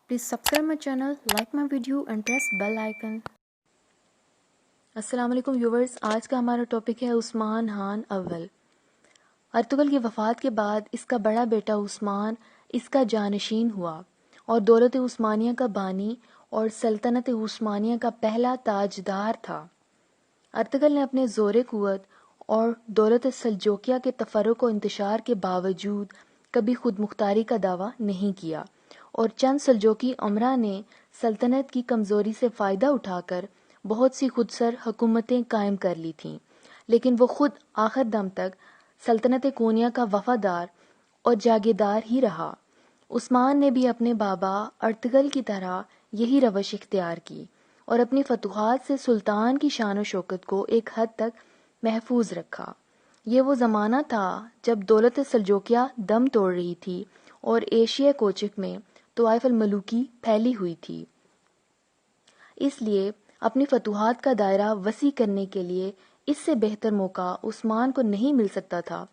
Please subscribe my channel, like my video and press bell icon. السلام علیکم viewers, آج کا ہمارا ٹاپک ہے عثمان خان اول۔ ارطغرل کی وفات کے بعد اس کا بڑا بیٹا عثمان اس کا جانشین ہوا اور دولت عثمانیہ کا بانی اور سلطنت عثمانیہ کا پہلا تاجدار تھا۔ ارطغرل نے اپنے زور قوت اور دولت سلجوقیہ کے تفرق و انتشار کے باوجود کبھی خود مختاری کا دعویٰ نہیں کیا، اور چند سلجوقی امراء نے سلطنت کی کمزوری سے فائدہ اٹھا کر بہت سی خودسر حکومتیں قائم کر لی تھیں، لیکن وہ خود آخر دم تک سلطنت کونیا کا وفادار اور جاگیردار ہی رہا۔ عثمان نے بھی اپنے بابا ارطغرل کی طرح یہی روش اختیار کی اور اپنی فتوحات سے سلطان کی شان و شوکت کو ایک حد تک محفوظ رکھا۔ یہ وہ زمانہ تھا جب دولت سلجوقیہ دم توڑ رہی تھی اور ایشیا کوچک میں طوائف الملوکی پھیلی ہوئی تھی۔ اس لیے اپنی فتوحات کا دائرہ وسیع کرنے کے لیے اس سے بہتر موقع عثمان کو نہیں مل سکتا تھا،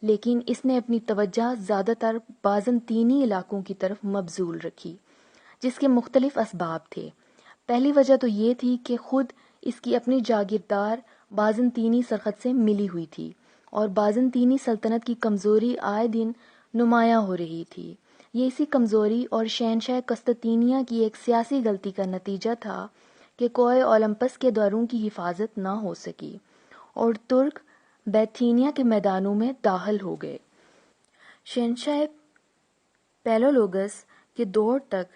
لیکن اس نے اپنی توجہ زیادہ تر بازنطینی علاقوں کی طرف مبذول رکھی، جس کے مختلف اسباب تھے۔ پہلی وجہ تو یہ تھی کہ خود اس کی اپنی جاگیردار بازنطینی سرحد سے ملی ہوئی تھی اور بازنطینی سلطنت کی کمزوری آئے دن نمایاں ہو رہی تھی۔ یہ اسی کمزوری اور شہنشاہ قسطنطنیہ کی ایک سیاسی غلطی کا نتیجہ تھا کہ کوہ اولمپس کے دوروں کی حفاظت نہ ہو سکی اور ترک بیتھینیا کے میدانوں میں داخل ہو گئے۔ شہنشاہ پیلولوگس کے دور تک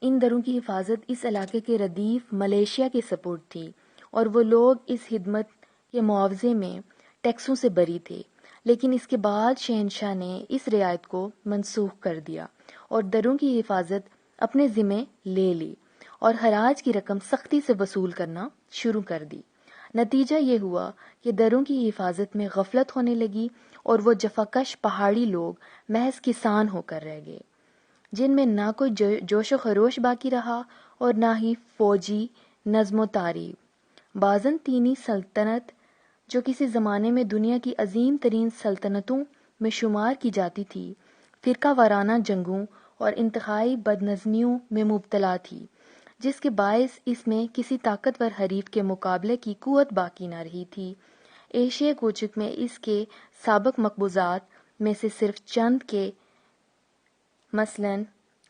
ان دروں کی حفاظت اس علاقے کے ردیف ملیشیا کے سپرد تھی، اور وہ لوگ اس خدمت کے معاوضے میں ٹیکسوں سے بری تھے، لیکن اس کے بعد شہنشاہ نے اس رعایت کو منسوخ کر دیا اور دروں کی حفاظت اپنے ذمے لے لی اور خراج کی رقم سختی سے وصول کرنا شروع کر دی۔ نتیجہ یہ ہوا کہ دروں کی حفاظت میں غفلت ہونے لگی اور وہ جفاکش پہاڑی لوگ محض کسان ہو کر رہ گئے، جن میں نہ کوئی جوش و خروش باقی رہا اور نہ ہی فوجی نظم و تاریب۔ بازنطینی سلطنت، جو کسی زمانے میں دنیا کی عظیم ترین سلطنتوں میں شمار کی جاتی تھی، فرقہ وارانہ جنگوں اور انتہائی بدنظمیوں میں مبتلا تھی، جس کے باعث اس میں کسی طاقتور حریف کے مقابلے کی قوت باقی نہ رہی تھی۔ ایشیا کوچک میں اس کے سابق مقبوضات میں سے صرف چند کے مثلاً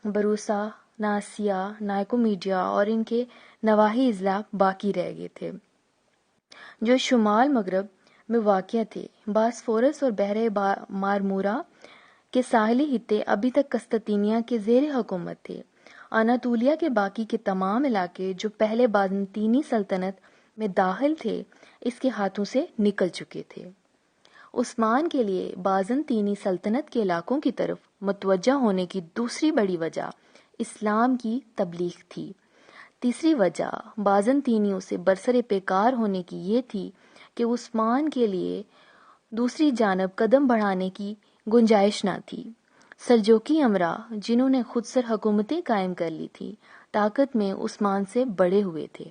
بروسا، ناسیا، نائکومیڈیا اور ان کے نواحی اضلاع باقی رہ گئے تھے، جو شمال مغرب میں واقع تھے۔ باسفورس اور بحر مارمورا کے ساحلی خطے ابھی تک قسطنطنیہ کے زیر حکومت تھے۔ اناطولیہ کے باقی کے تمام علاقے جو پہلے بازنطینی سلطنت میں داخل تھے، اس کے ہاتھوں سے نکل چکے تھے۔ عثمان کے لیے بازنطینی سلطنت کے علاقوں کی طرف متوجہ ہونے کی دوسری بڑی وجہ اسلام کی تبلیغ تھی۔ تیسری وجہ بازنطینیوں سے برسر پیکار ہونے کی یہ تھی کہ عثمان کے لیے دوسری جانب قدم بڑھانے کی گنجائش نہ تھی۔ سلجوقی امراء، جنہوں نے خود سر حکومتیں قائم کر لی تھی، طاقت میں عثمان سے بڑے ہوئے تھے۔